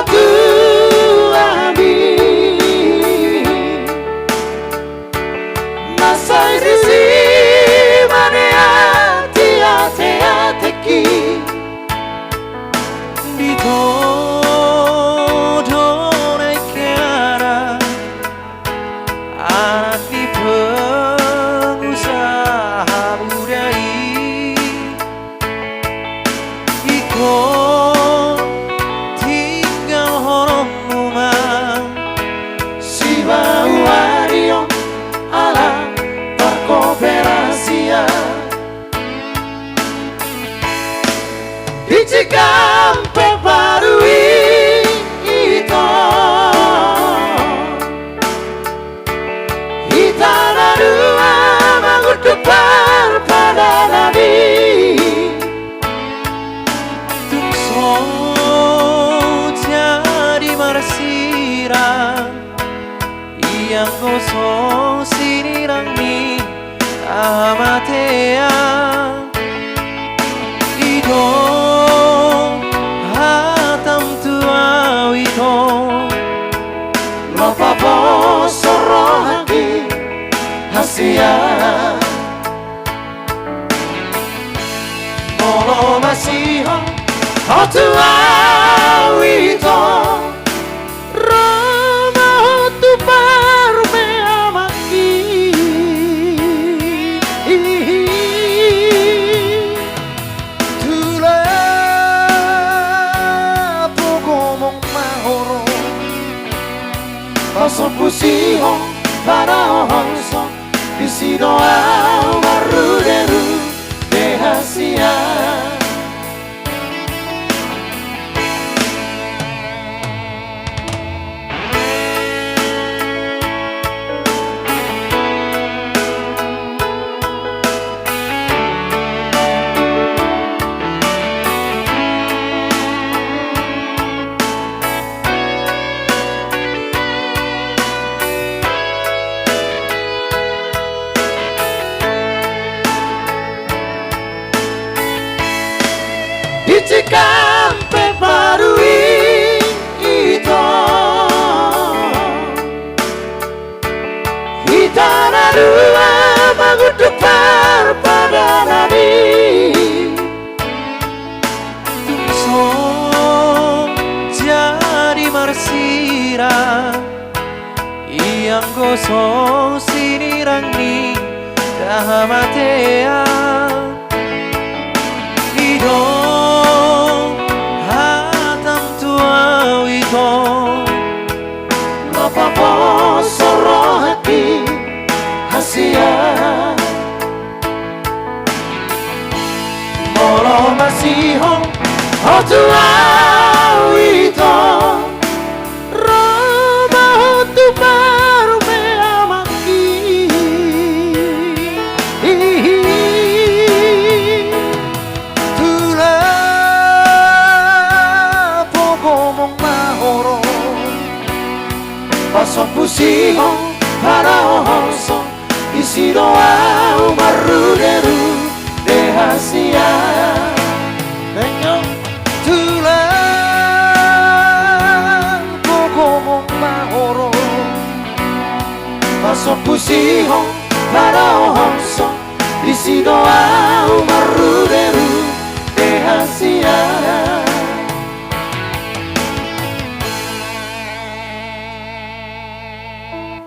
tu ami Masai sisi mane ati ate ateki Didodone kiara anak di pengusaha budaya Iko tinggal horong rumah Siwa wario ala berkooperasia Icikampe baru itu Hitana dua mengutupar pada nadi Tungso jadi marsira Yang kosong sinirang ni amatea Ido hatam tua wito Lopa bosoro haki hasia Molo masiho hotu awito Roma hotu parme amaki Tula pogomong mahoro Paso pusiho para honso Disido au maruderu dehasia Icikampe baru itu Hitana dua mengutupar pada nadi Tungso jadi marsira Yang kosong sinirang ni dahamatea Ido hatam tua wito Lopa bosoro hati hasia Molo masiho hotu awito Roma hotu baru me amaki Tula pogomong mahoro Paso pusiho para honso Isido au maruderu dehasia Tula pogomong mahoro Paso pusiho para honso Isido au maruderu